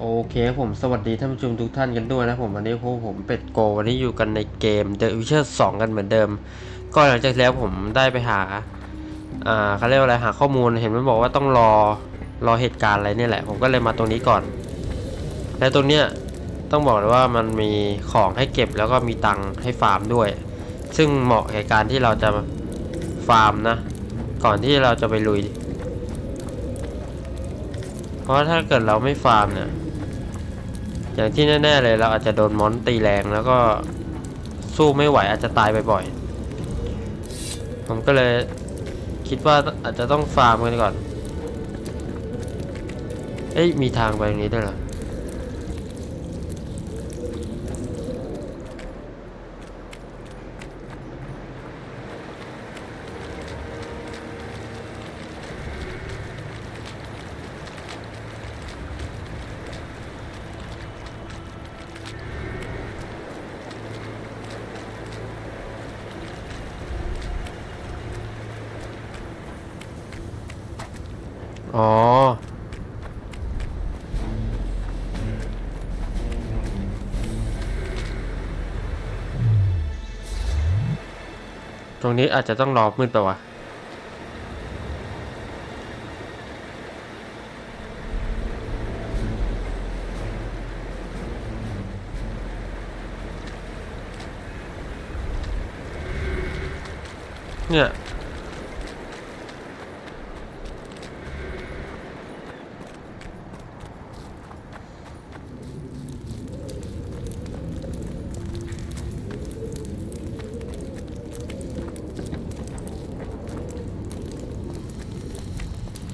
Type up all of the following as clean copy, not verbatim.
โอเคผมสวัสดีท่านผู้ชมทุกท่านกันด้วยนะผมวันนี้ผมเป็ดโกวันนี้อยู่กันในเกม The Witcher 2กันเหมือนเดิมก็หลังจากแล้วผมได้ไปหาเขาเรียกว่าอะไรหาข้อมูลเห็นมันบอกว่าต้องรอเหตุการณ์อะไรเนี่ยแหละผมก็เลยมาตรงนี้ก่อนและตรงเนี้ยต้องบอกเลยว่ามันมีของให้เก็บแล้วก็มีตังค์ให้ฟาร์มด้วยซึ่งเหมาะแก่การที่เราจะฟาร์มนะก่อนที่เราจะไปลุยเพราะถ้าเกิดเราไม่ฟาร์มเนี่ยอย่างที่แน่ๆเลยเราอาจจะโดนมอนตีแรงแล้วก็สู้ไม่ไหวอาจจะตายบ่อยๆผมก็เลยคิดว่าอาจจะต้องฟาร์มกันก่อนเอ้ยมีทางไปตรงนี้ด้วยเหรออ๋อตรงนี้อาจจะต้องรอมืดไปวะเนี่ย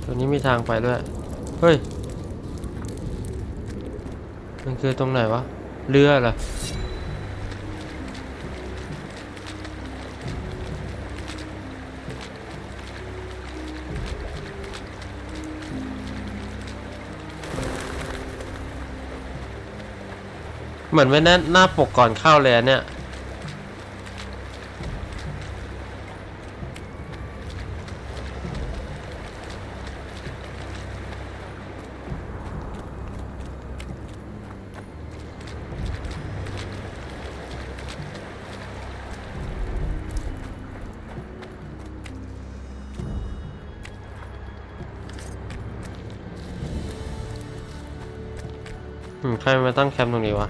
ตรงนี้มีทางไปด้วยเฮ้ยมันคือตรงไหนวะเรือเหรอเหมือนไว้หน้าปกก่อนเข้าเลยเนี่ยใครมาตั้งแคมป์ตรงนี้วะ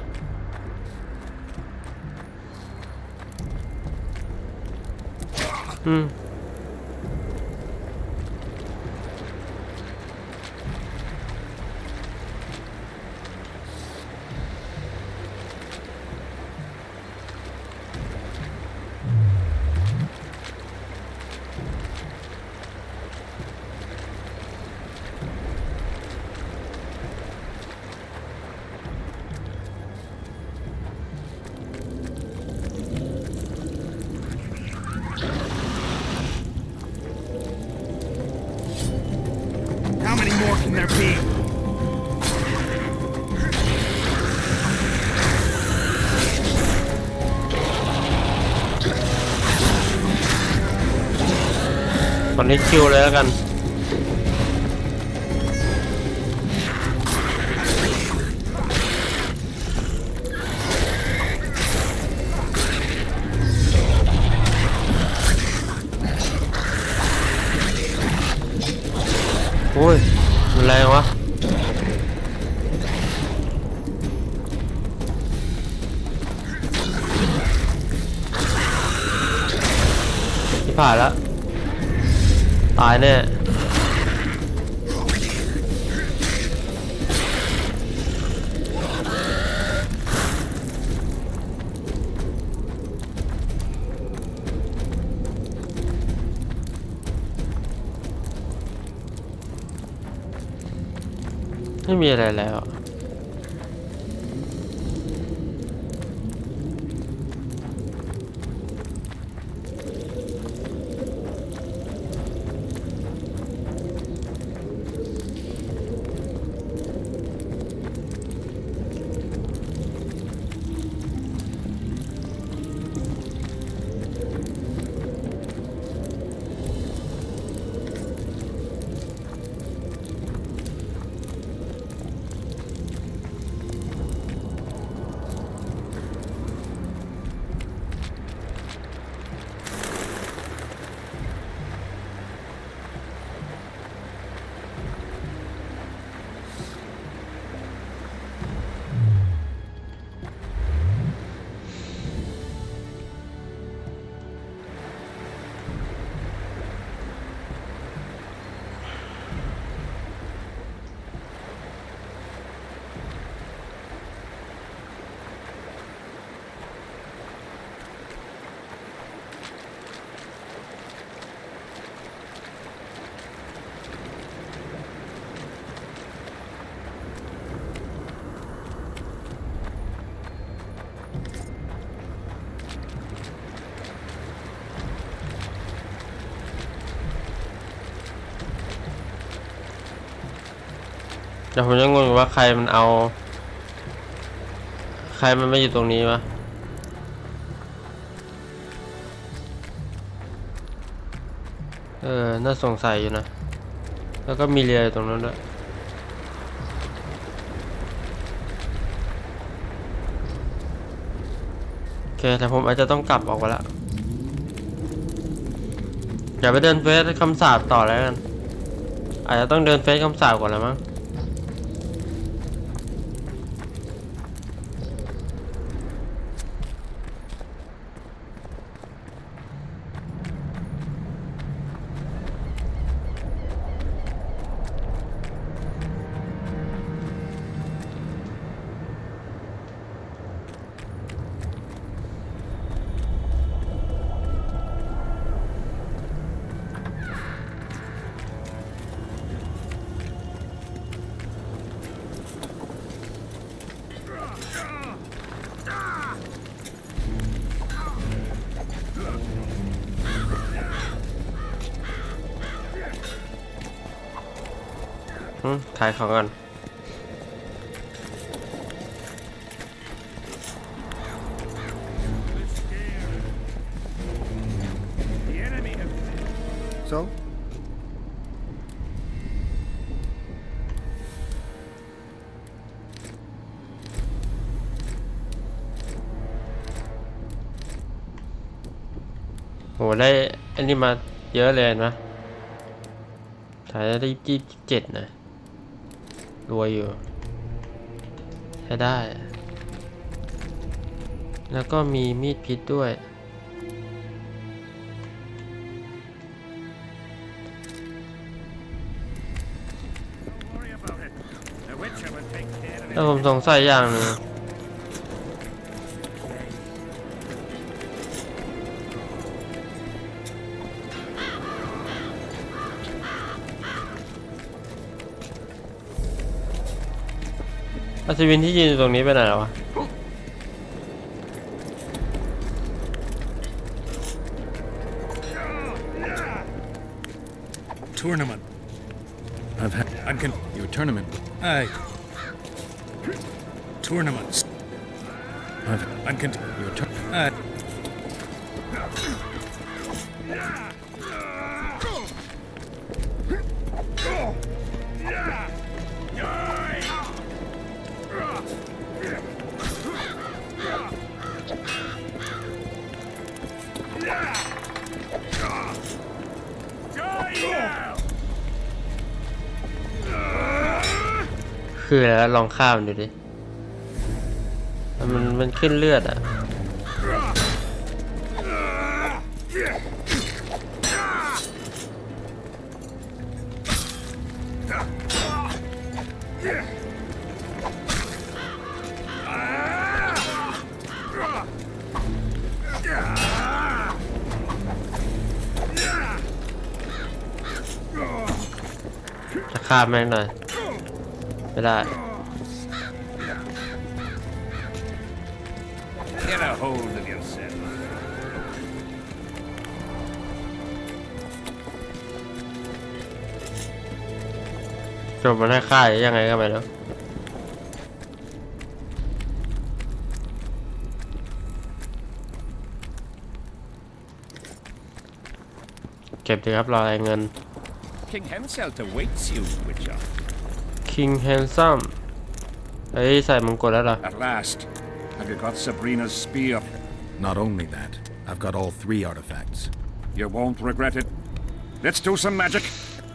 ตอนนี้คิวเลยแล้วกันโอ้ยมันแรงวะที่ผ่านแล้วตายแน่ไม่มีอะไรแล้ว แต่ผมยังงงอยู่ว่าใครมันเอาใครมันไม่อยู่ตรงนี้วะน่าสงสัยอยู่นะแล้วก็มีเรืออยู่ตรงนั้นด้วยโอเคแต่ผมอาจจะต้องกลับออกไปละอย่าไปเดินเฟซคำสาปต่อแล้วกันอาจจะต้องเดินเฟซคำสาปก่อนแล้วมั้งขายของกัน So? โหได้อันนี้มาเยอะเลยนะถ่ายได้27นะรวยอยู่ใช้ได้ แล้วก็มีมีดพิษด้วยแล้วผมสงสัยอย่างหนึ่งอัศวินที่ยืนอยู่ตรงนี้ไปไหนแล้ววะ Tournament. I've had your tournament. Aye. Tournaments. I've your turn. Aye. Die now! คืออะไรวะลองข้ามดูดิมันขึ้นเลือดอ่ะจะข้ามแม่งหน่อยไม่ได้ Get a hold of yourself. จบมันให้ค่ายยังไงก็ไม่รู้เก็บดีครับรอเงิน King himself awaits you, Witcher. King Handsome เฮ้ยใส่มงกุฎแล้วเหรอ At last. Have you got Sabrina's spear? Not only that, I've got all 3 artifacts. You won't regret it. Let's do some magic.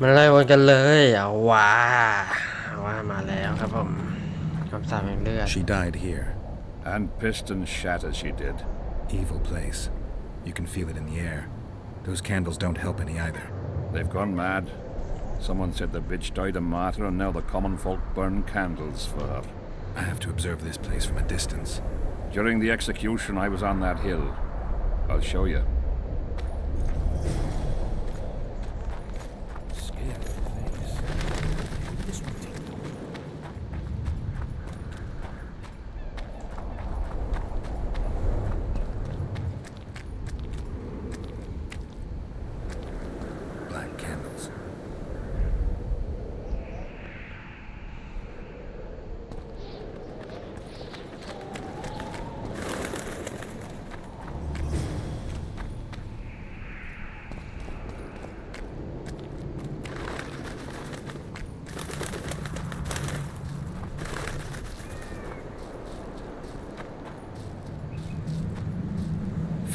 มันไล่วนกันเลยเอาว่ามาแล้วครับผมคำสาปแห่งเลือด She died here. And pissed and shat as she did. Evil place. You can feel it in the air. Those candles don't help any either. They've gone mad. Someone said the bitch died a martyr and now the common folk burn candles for her. I have to observe this place from a distance. During the execution, I was on that hill. I'll show you. Black candles.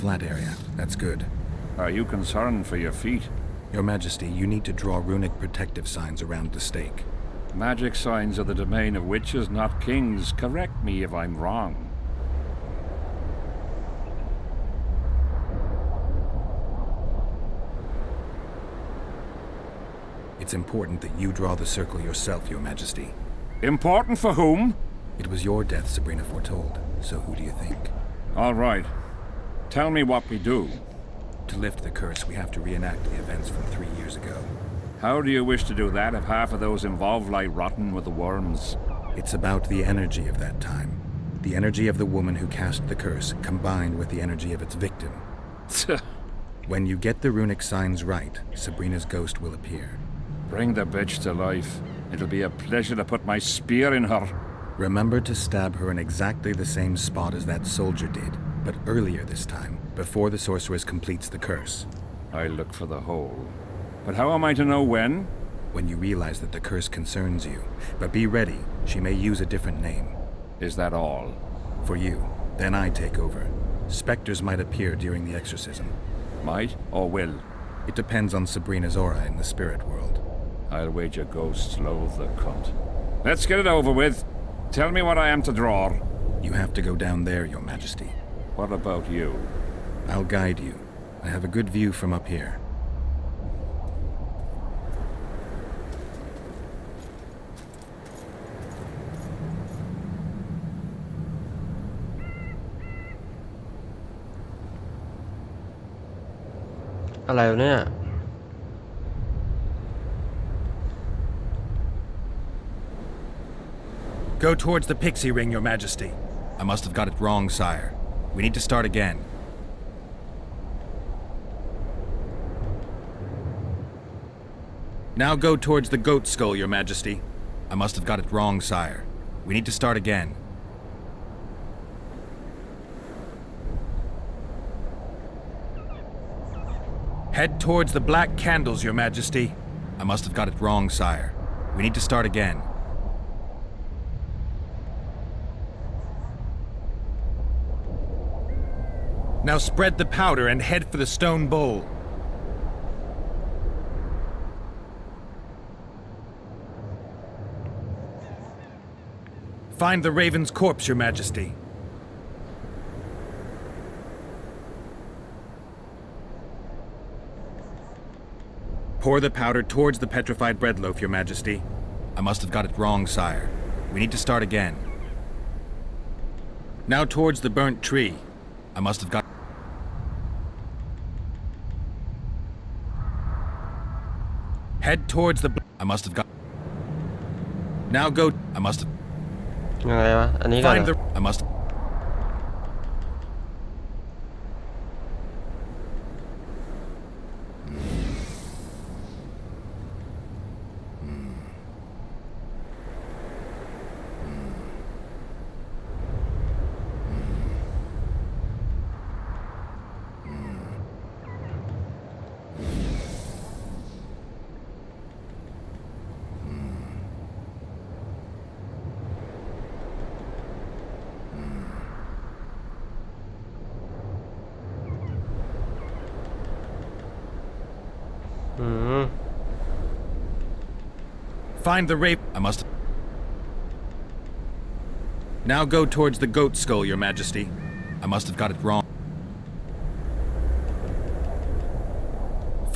flat area. That's good. Are you concerned for your feet? Your Majesty, you need to draw runic protective signs around the stake. Magic signs are the domain of witches, not kings. Correct me if I'm wrong. It's important that you draw the circle yourself, Your Majesty. Important for whom? It was your death Sabrina foretold, so who do you think? All right. Tell me what we do. To lift the curse, we have to reenact the events from 3 years ago. How do you wish to do that if half of those involved lie rotten with the worms? It's about the energy of that time. The energy of the woman who cast the curse combined with the energy of its victim. When you get the runic signs right, Sabrina's ghost will appear. Bring the bitch to life. It'll be a pleasure to put my spear in her. Remember to stab her in exactly the same spot as that soldier did, but earlier this time, before the sorceress completes the curse. I'll look for the hole. But how am I to know when? When you realize that the curse concerns you. But be ready, she may use a different name. Is that all? For you. Then I take over. Spectres might appear during the exorcism. Might or will? It depends on Sabrina's aura in the spirit world. I'll wager ghosts loathe the cunt. Let's get it over with. Tell me what I am to draw. You have to go down there, Your Majesty. What about you? I'll guide you. I have a good view from up here.อะไรวะเนี่ย Go towards the pixie ring, Your Majesty. I must have got it wrong, sire. We need to start again. Now go towards the goat skull, Your Majesty. I must have got it wrong, sire. We need to start again. Head towards the black candles, Your Majesty. I must have got it wrong, sire. We need to start again. Now spread the powder and head for the stone bowl. Find the raven's corpse, Your Majesty. Pour the powder towards the petrified bread loaf, Your Majesty. I must have got it wrong, sire. We need to start again. Now towards the burnt tree. I must have got... Head towards the... I must have got... Now go... I must have... ยังไงวะ อันนี้ก่อน Find เหรอ the... I must... Find the rape... I must... Now go towards the goat skull, Your Majesty. I must have got it wrong.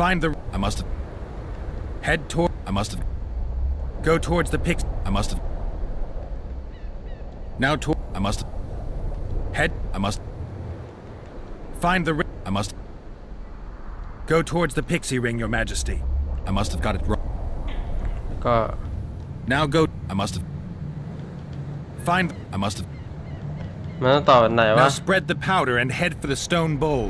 Find the... I must have... Head toward... I must have... Go towards the pix... I must have... Now toward... I must have... Head... I must... Find the... I must... Go towards the pixie ring, Your Majesty. I must have got it wrong. ก็ Now go... I must have... Find... I must have... มันต้องต่อแบบไหนวะ Now spread the powder and head for the stone bowl.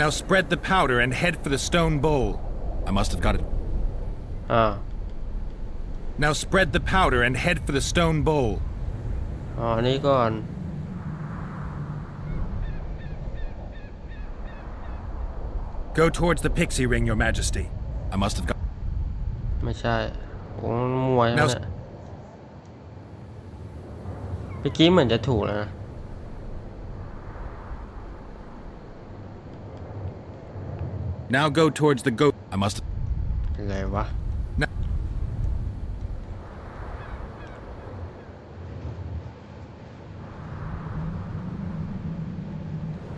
Now spread the powder and head for the stone bowl. I must have got it. อ่า Now spread the powder and head for the stone bowl. อ๋ออันนี้ก่อน Go towards the pixie ring, Your Majesty. I must have got... ไม่ใช่โอ้มวยนะเนี่ยเมื่อกี้เหมือนจะถูกแล้วนะ Now go towards the ghost. I must. อะไรวะ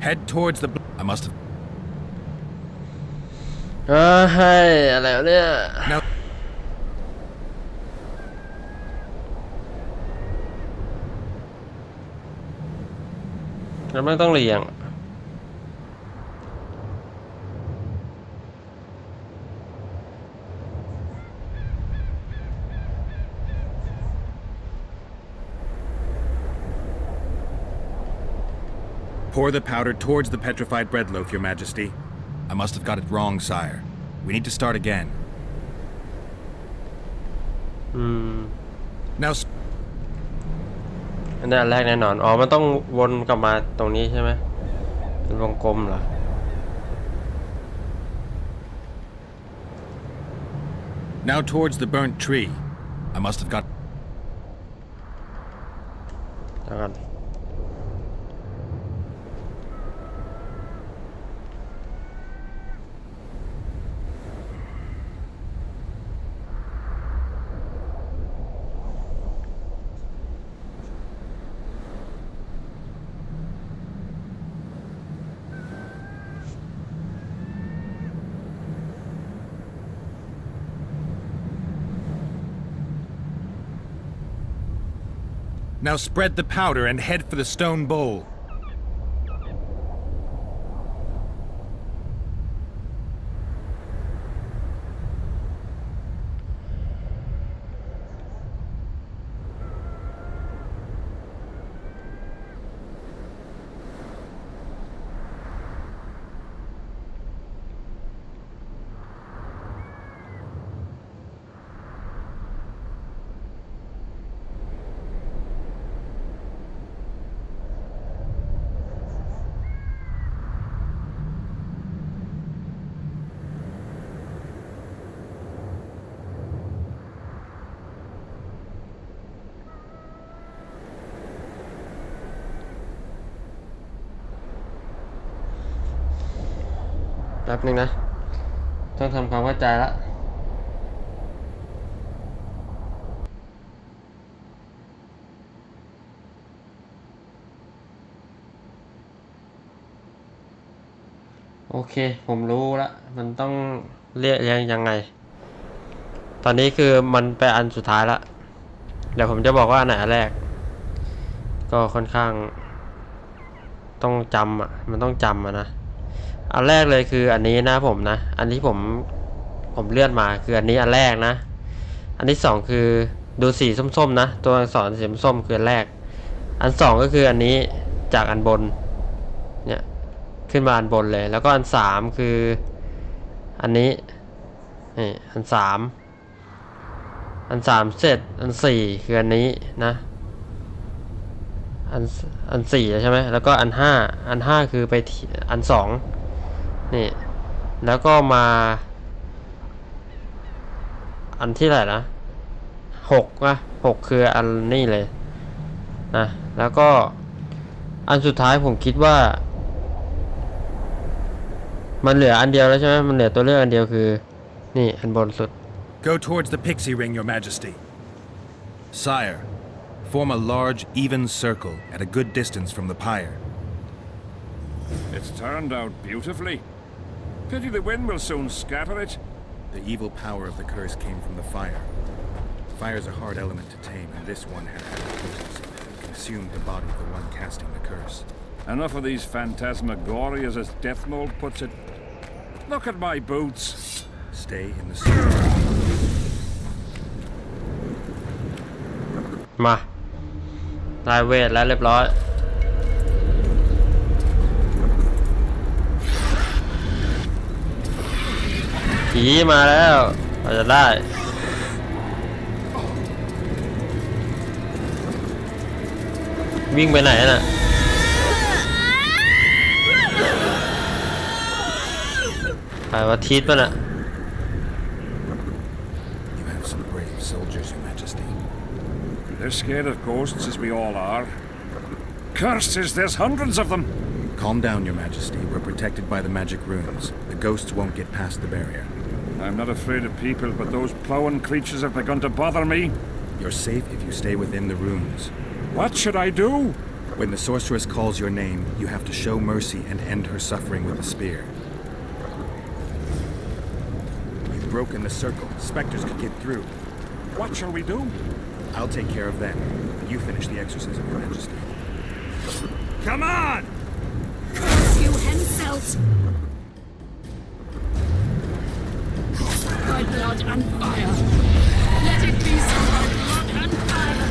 Head towards the. I must have. เฮ้ยอะไรวะเนี่ย Now. เราไม่ต้องเรียง Pour the powder towards the petrified bread loaf, Your Majesty. I must have got it wrong, sire. We need to start again. Now. อันนี้อันแรกแน่นอนอ๋อมันต้องวนกลับมาตรงนี้ใช่ไหมเป็นวงกลมเหรอ Now towards the burnt tree. I must have got. แล้วกัน Now spread the powder and head for the stone bowl. แป๊บนึงนะต้องทำความเข้าใจละโอเคผมรู้ละมันต้องเรียกยังไงตอนนี้คือมันไปอันสุดท้ายละเดี๋ยวผมจะบอกว่าอันไหนอันแรกก็ค่อนข้างต้องจำอ่ะมันต้องจำอ่ะนะอันแรกเลยคืออันนี้นะผมนะอันที่ผมเลื่อนมาคืออันนี้อันแรกนะอันที่สองคือดูสีส้มๆนะตัวอักษรสีส้มคืออันแรกอันสองก็คืออันนี้จากอันบนเนี่ยขึ้นมาอันบนเลยแล้วก็อันสามคืออันนี้นี่อันสามเสร็จอันสี่คืออันนี้นะอันสี่ใช่ไหมแล้วก็อันห้าคือไปอันสองนี่แล้วก็มาอันที่ไหนนะหกคืออันนี้เลยนะแล้วก็อันสุดท้ายผมคิดว่ามันเหลืออันเดียวแล้วใช่ไหมมันเหลือตัวเลือกอันเดียวคือนี่อันบนสุด Go towards the pixie ring, Your Majesty. Sire, form a large, even circle at a good distance from the pyre. It's turned out beautifully. Pity the wind will soon scatter it. The evil power of the curse came from the fire. Fire's a hard element to tame, and this one had potency. It consumed the body of the one casting the curse. Enough of these phantasmagorias, as Death Mold puts it. Look at my boots. Stay in the circle. มาได้เวทแล้วเรียบร้อยผีมาแล้วเราจะได้วิ่งไปไหนน่ะใครว่าทิศป่ะน่ะ They're scared of ghosts, as we all are. Curses, there's hundreds of them. Calm down, Your Majesty. We're protected by the magic runes. The ghosts won't get past the barrier. I'm not afraid of people, but those plowing creatures have begun to bother me. You're safe if you stay within the runes. What should I do? When the sorceress calls your name, you have to show mercy and end her suffering with a spear. You've broken the circle. Specters could get through. What shall we do? I'll take care of them. You finish the exorcism, Your Majesty. Come on! Curse you, Henselt! By blood and fire! Let it be so by blood and fire!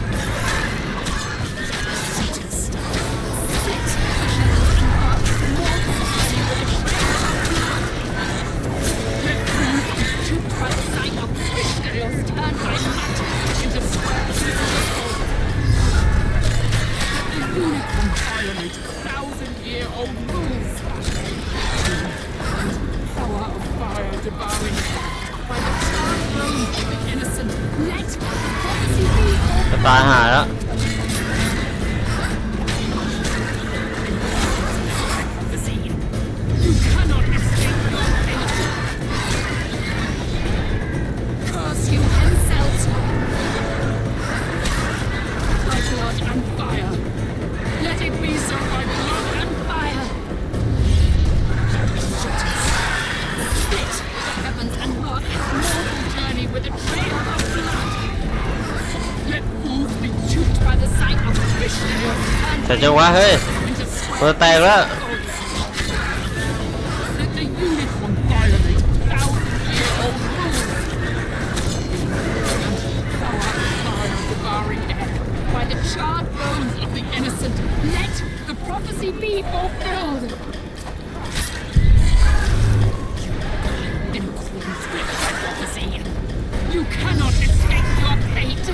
Split the heavens and earth, mortal body with a trail of blood! Let fools be choked by the sight of fish scales turned by magic into squares of gold! Let the unicorn violate 1,000-year-old rules! Power of fire devouring by the charred bones of the innocent. Let prophecy be จะตายหาแล้ว prophecy. You cannot escape your fate. Curse you, Henselt. By blood and fire. Let it be so by blood and fire. Split the heavens and mark its mortal journey with a trail of blood. Let fools be choked by the sight of fish scales turned แต่จังหวะเฮ้ย into เปิดแตกแล้ว Let the unicorn violate 1,000-year-old rules. Power of fire devouring air by the charred bones of the innocent. Let the prophecy be fulfilled. In accordance with the prophecy, you cannot escape your fate.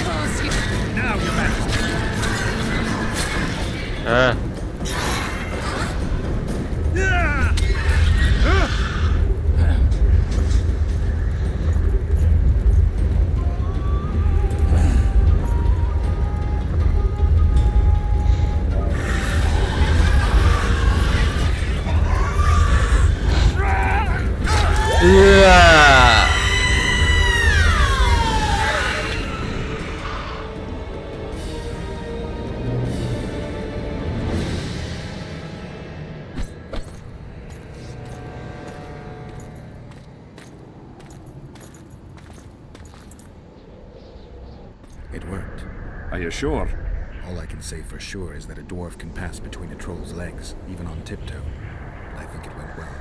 Curse you. Now, Your Majesty. เออ เอื้อ It worked. Are you sure? All I can say for sure is that a dwarf can pass between a troll's legs, even on tiptoe. I think it went well.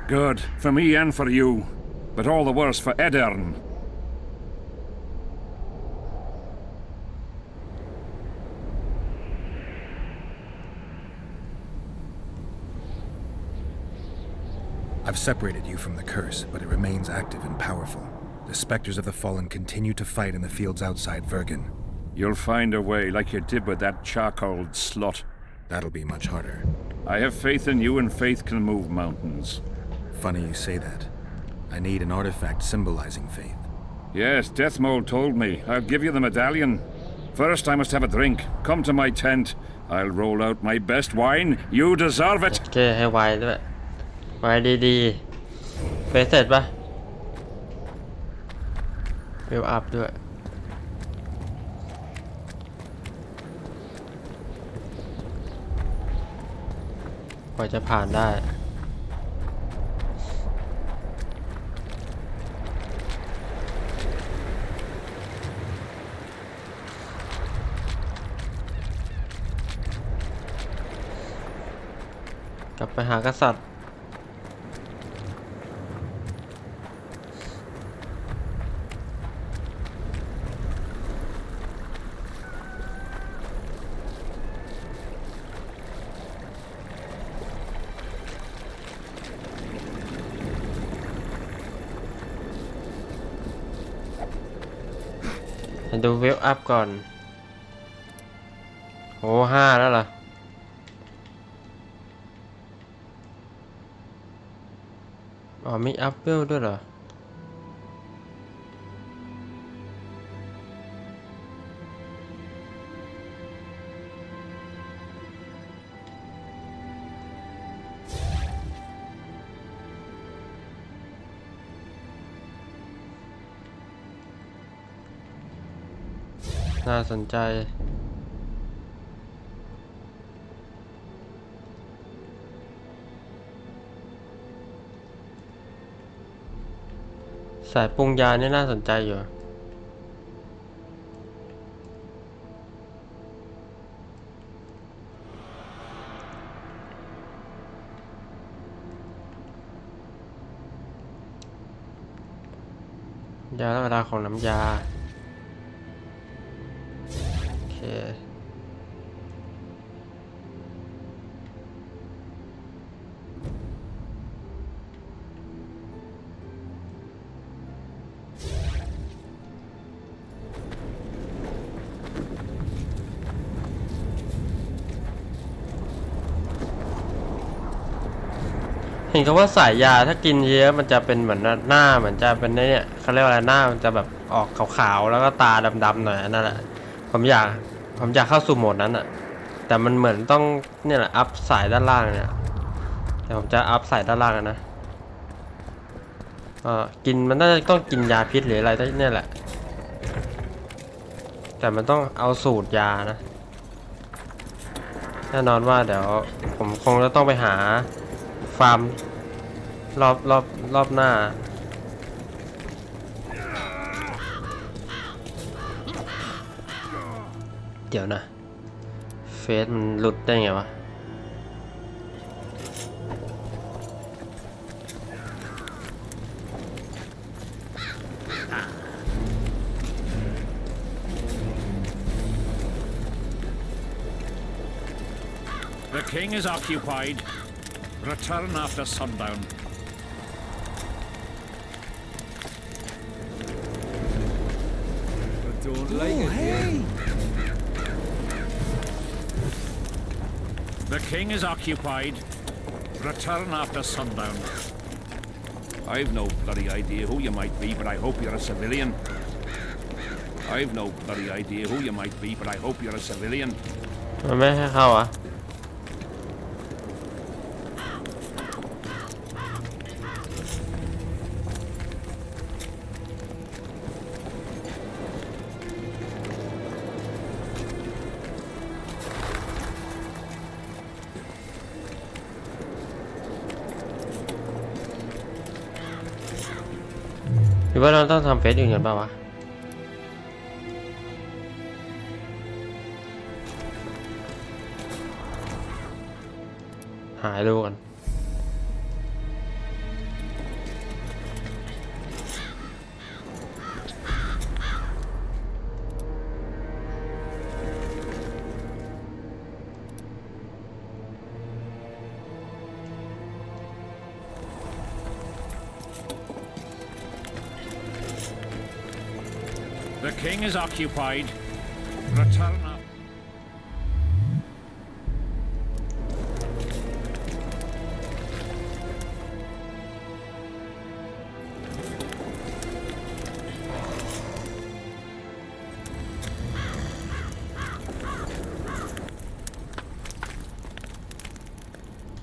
Good. For me and for you. But all the worse for Edern. I've separated you from the curse, but it remains active and powerful. The specters of the fallen continue to fight in the fields outside Vergen. You'll find a way, like you did with that charcoal slut. That'll be much harder. I have faith in you, and faith can move mountains. Funny you say that. I need an artifact symbolizing faith. Yes, Deathmold told me. I'll give you the medallion. First, I must have a drink. Come to my tent. I'll roll out my best wine. You deserve it. โอเคให้ไวด้วยไวดีๆเฟซเสร็จปะเวลอัพด้วยกว่าจะผ่านได้กลับไปหากษัตริย์ดูเวลอัพก่อนโอ้5แล้วเหรออ๋อมีอัพเวลด้วยเหรอ น่าสนใจสายปรุงยานี่น่าสนใจอยู่ยาและเวลาของน้ำยาโอเคเห็นเขาว่าสายยาถ้ากินเยอะมันจะเป็นเหมือนหน้าเหมือนจะเป็นเนี่ยเขาเรียกว่าอะไรหน้ามันจะแบบออกขาวๆแล้วก็ตาดำๆหน่อยนั่นแหละผมอยากเข้าสู่โหมดนั้นอ่ะแต่มันเหมือนต้องเนี่ยแหละอัพสายด้านล่างเนี่ยแต่ผมจะอัพสายด้านล่างนะกินมันน่าจะต้องกินยาพิษหรืออะไรเนี่ยแหละแต่มันต้องเอาสูตรยานะแน่นอนว่าเดี๋ยวผมคงจะต้องไปหาฟาร์มรอบหน้าเดี๋ยวนะเฟซมันหลุดได้ไงวะThe king is occupied. Return after sundown. I don't like it here. The king is occupied. Return after sundown. I've no bloody idea who you might be, but I hope you're a civilian. I've no bloody idea who you might be, but I hope you're a civilian. มันไม่ให้เข้าอ่ะหรือว่าเราต้องทำเฟซอื่นกันเปล่าวะหายดูกันThe king is occupied. Return up.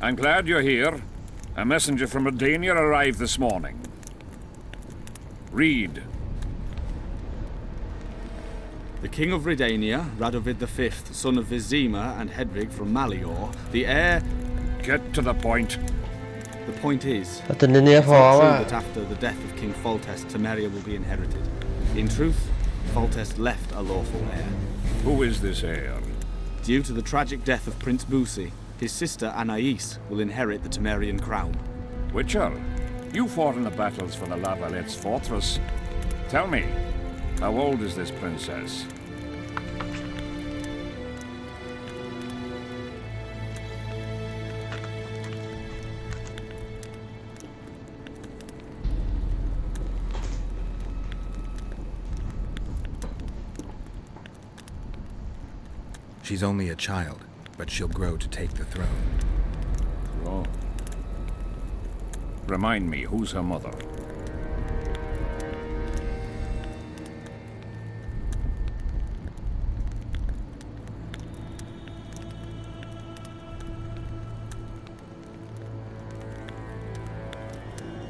I'm glad you're here. A messenger from Redania arrived this morning. Read. The King of Redania, Radovid V, son of Vizima and Hedvig from Malior, the heir... Get to the point. The point is, แต่ในนี้พ it's อ not ว่า true that after the death of King Foltest, Temeria will be inherited. In truth, Foltest left a lawful heir. Who is this heir? Due to the tragic death of Prince Busi, his sister Anais will inherit the Temerian crown. Witcher, you fought in the battles for the Lavalettes fortress. Tell me, how old is this princess? She's only a child, but she'll grow to take the throne. Oh. Remind me, who's her mother?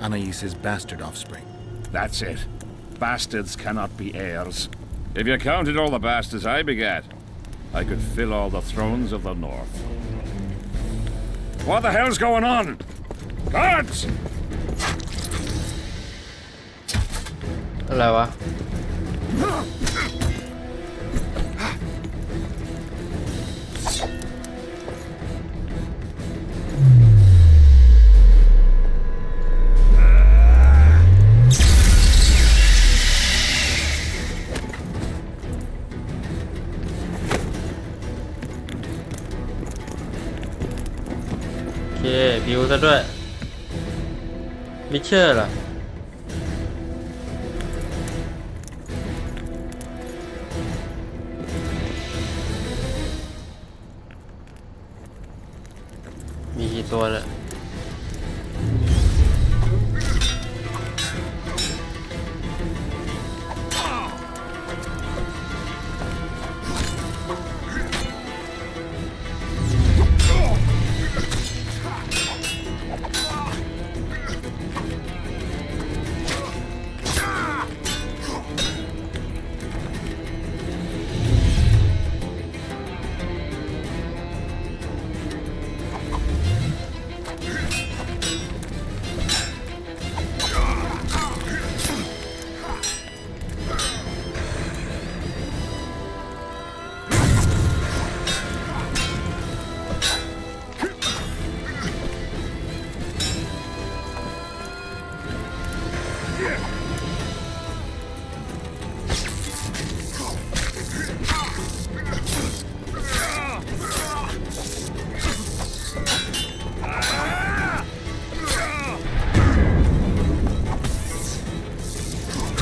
Anais's bastard offspring. That's it. Bastards cannot be heirs. If you counted all the bastards I begat, I could fill all the thrones of the north. What the hell's going on? Guards! อะไรวะโอเคบิวซะด้วยวิเชอร์เหรอมีกี่ตัวเนี่ย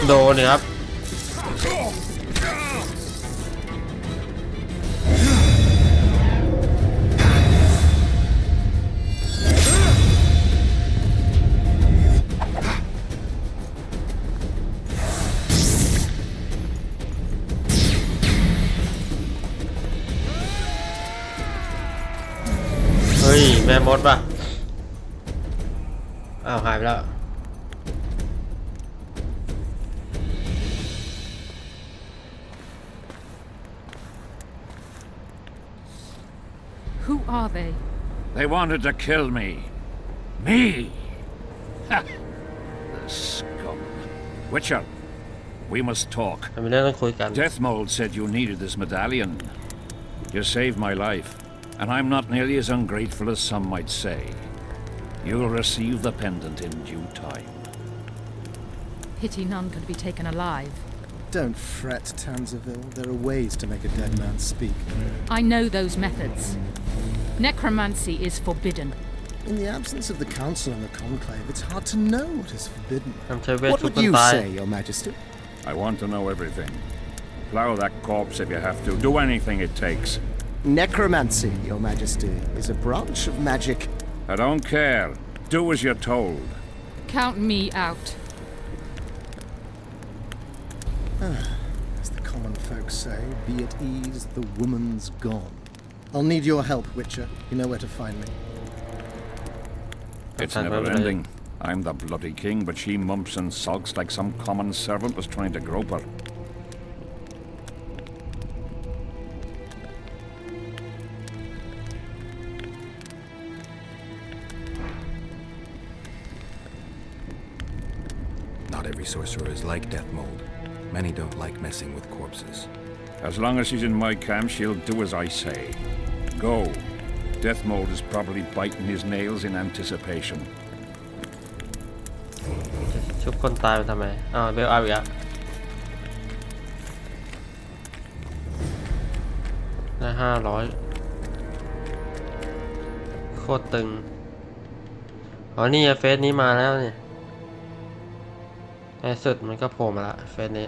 โดนเนี่ยครับเฮ้ยแม่มดป่ะอ้าวหายไปแล้ว Who are they? They wanted to kill me. Me! Ha! The scum. Witcher, we must talk. มีเรื่องต้องคุยกัน Deathmold said you needed this medallion. You saved my life, and I'm not nearly as ungrateful as some might say. You'll receive the pendant in due time. Pity none could be taken alive. Don't fret, Tanzaville. There are ways to make a dead man speak. I know those methods. Necromancy is forbidden. In the absence of the Council and the Conclave, it's hard to know what is forbidden. ทำใช้เวท What ทุก would คน you ตาย say, Your Majesty? I want to know everything. Plow that corpse if you have to. Do anything it takes. Necromancy, Your Majesty, is a branch of magic. I don't care. Do as you're told. Count me out. As the common folk say, be at ease, the woman's gone. I'll need your help, Witcher. You know where to find me. It's never ending. I'm the bloody king, but she mumps and sulks like some common servant was trying to grope her. Not every sorcerer is like Deathmold. Many don't like messing with corpses. As long as she's in my camp, she'll do as I say. Go. Deathmold is probably biting his nails in anticipation. ชุบคนตายไปทำไมเบลเอาอีกแล้วได้500โคตรตึงอ๋อนี่เฟสนี้มาแล้วเนี่ยในสุดมันก็โผล่มาละเฟสนี้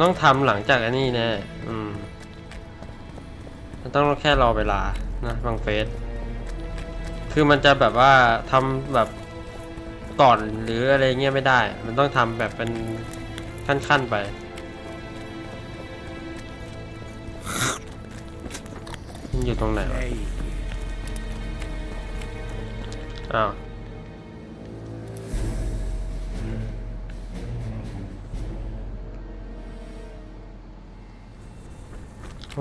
ต้องทำหลังจากอันนี้แน่มันต้องแค่รอเวลานะบางเฟสคือมันจะแบบว่าทำแบบก่อนหรืออะไรเงี้ยไม่ได้มันต้องทำแบบเป็นขั้นๆไปมันอยู่ตรงไหนวะอ้าว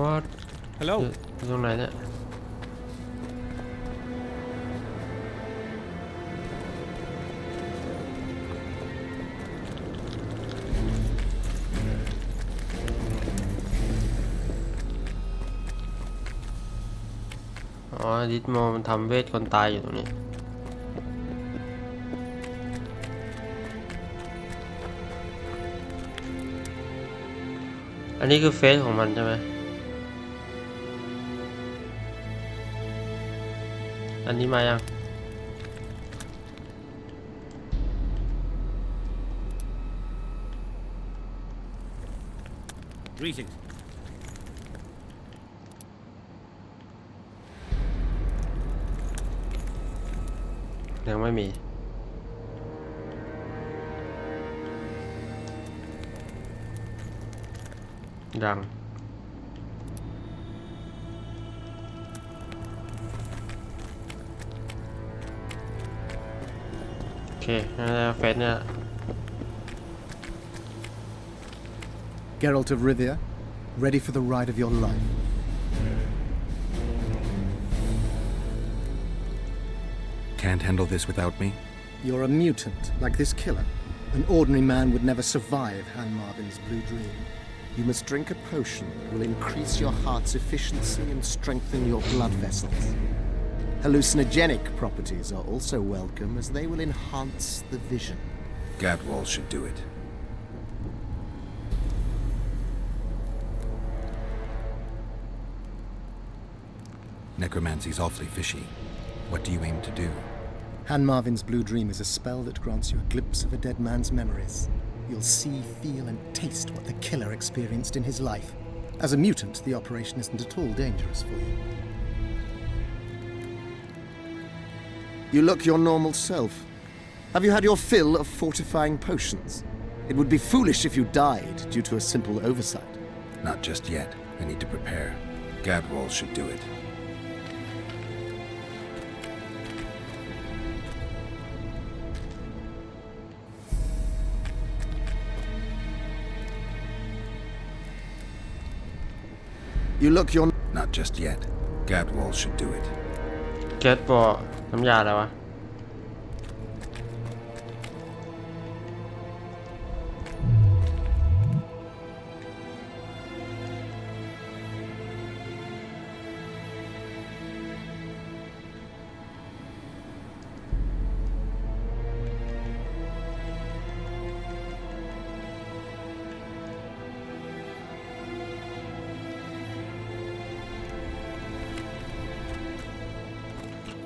ว่า Hello. อยู่ตรงไหนเนี่ยอ๋อดิสโมมันทำเวทคนตายอยู่ตรงนี้อันนี้คือเฟซของมันใช่ไหมอันนี้มายัง Greetings. ยังไม่มียังโอเคเฟซเนี่ย Geralt of Rivia, ready for the ride of your life. Can't handle this without me? You're a mutant, like this killer. An ordinary man would never survive Han Marvin's blue dream. You must drink a potion that will increase your heart's efficiency and strengthen your blood vessels. Hallucinogenic properties are also welcome as they will enhance the vision. Gadwall should do it. Necromancy's awfully fishy. What do you aim to do? Han Marvin's blue dream is a spell that grants you a glimpse of a dead man's memories. You'll see, feel, and taste what the killer experienced in his life. As a mutant, the operation isn't at all dangerous for you. You look your normal self. Have you had your fill of fortifying potions? It would be foolish if you died due to a simple oversight. Not just yet. I need to prepare. Gadwall should do it. You look your... Not just yet. Gadwall should do it. เก็ตบอน้ำยาอะไรวะ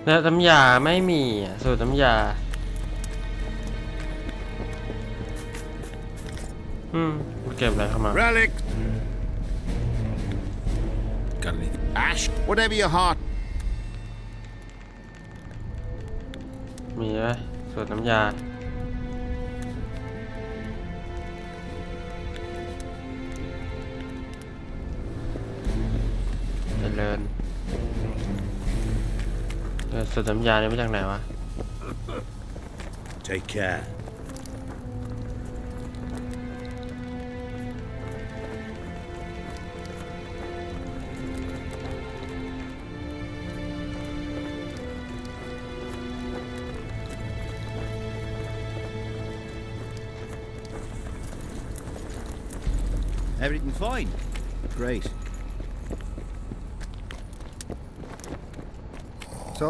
แล้วน้ำยาไม่มีสูตรน้ำยาเก็บอะไรเข้ามา Relic. Got anything? Ash. Whatever your heart. มีไหมสูตรน้ำยาเจริญสูตรน้ำยาเนี่ยมาจากไหนวะ Take care. Everything fine? Great. So?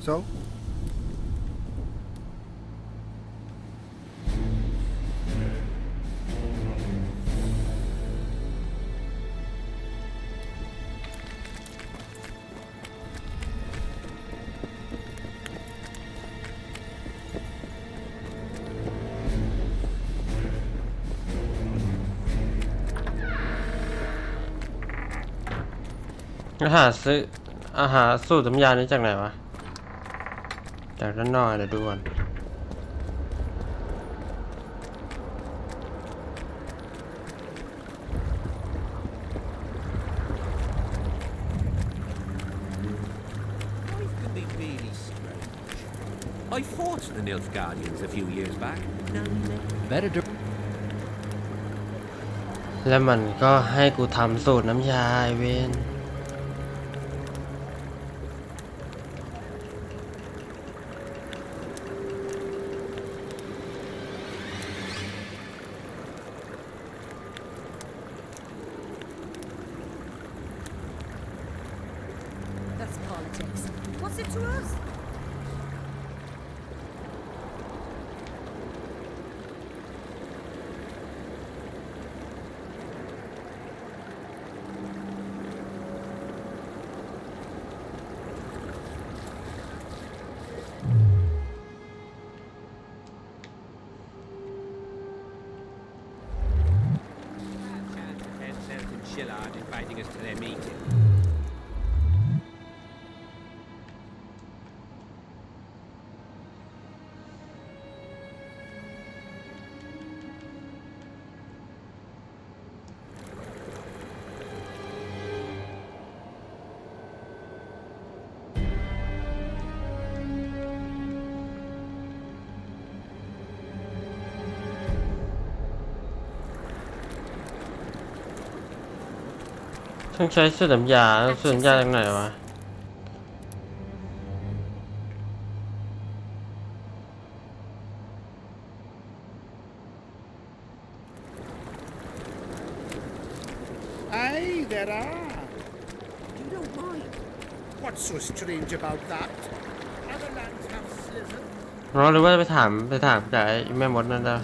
So?อาหารสูตรน้ำยานี้จากไหนวะ จากด้านนอกเดี๋ยวดูก่อน Life can be really strange. I fought the Nilfgaardians a few years back. Better do. แล้วมันก็ให้กูทำสูตรน้ำยาไอเวน That's politics. What's it to us? 10,000 inviting us to their meeting.ต้องใช้สูตรน้ำยาสูตรน้ำยาจากไหนวะ Aye, there are. You don't mind. What's so strange about that? Other lands have slithers. อ๋อหรือว่าไปถามจากไอ้แม่มดนั่นนะ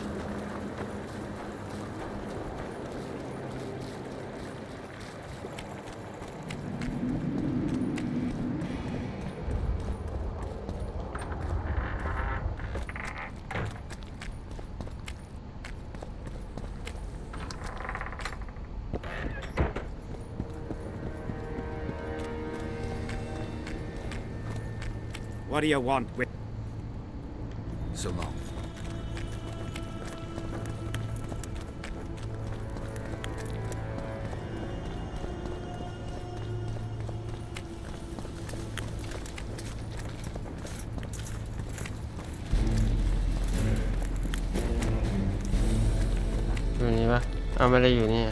What do you want with... So long. อยู่นี่ปะเอาไม่ได้อยู่นี่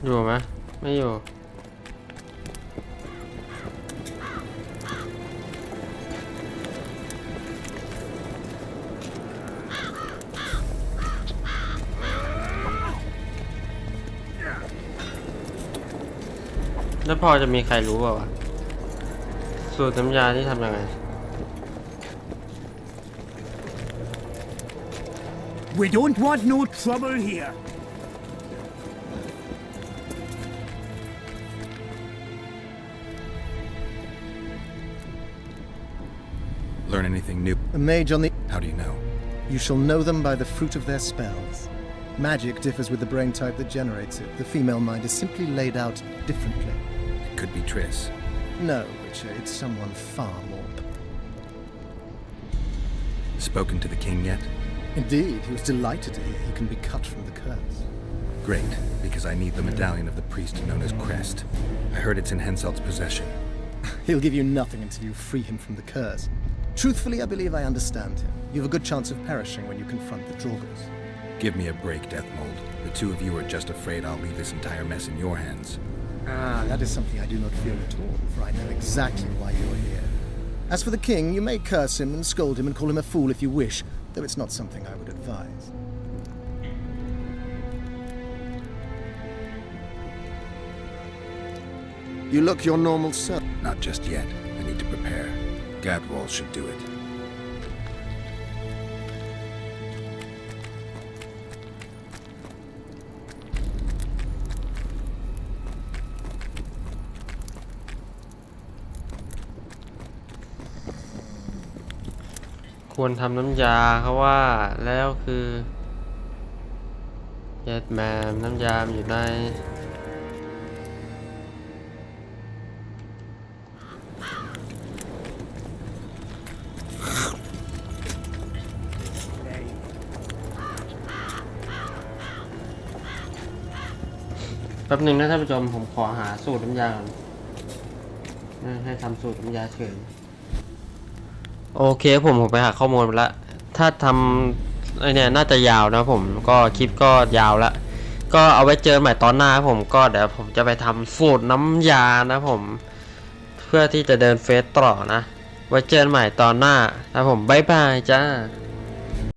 อยู่ไหมไม่อยู่ แล้วพอจะมีใครรู้เปล่าวะสูตรน้ำยาที่ทำยังไง We don't want no trouble here. Learn anything new? A mage on the... How do you know? You shall know them by the fruit of their spells. Magic differs with the brain type that generates it. The female mind is simply laid out differently. It could be Triss. No, Richard, it's someone far more. Spoken to the king yet? Indeed, he was delighted to hear he can be cut from the curse. Great, because I need the medallion of the priest known as Crest. I heard it's in Henselt's possession. He'll give you nothing until you free him from the curse. Truthfully, I believe I understand him. You have a good chance of perishing when you confront the Draugrs. Give me a break, Deathmold. The two of you are just afraid I'll leave this entire mess in your hands. Ah, that is something I do not fear at all, for I know exactly why you're here. As for the king, you may curse him and scold him and call him a fool if you wish, though it's not something I would advise. You look your normal self. Not just yet. I need to prepare. Gadwall should do it. ควรทำน้ำยาเขาว่าแล้วคือเย็ดแมมน้ำยามอยู่ในแป๊บหนึ่งนะท่านผู้ชมผมขอหาสูตรน้ำยาก่อนให้ทำสูตรน้ำยาเฉยโอเคผมไปหาข้อมูลมาละถ้าทำไอเนี่ยน่าจะยาวนะผมก็คลิปก็ยาวละก็เอาไว้เจอใหม่ตอนหน้าผมก็เดี๋ยวผมจะไปทำสูตรน้ำยานะผมเพื่อที่จะเดินเฟสต่อนะไว้เจอใหม่ตอนหน้านะผมบ๊ายบายจ้า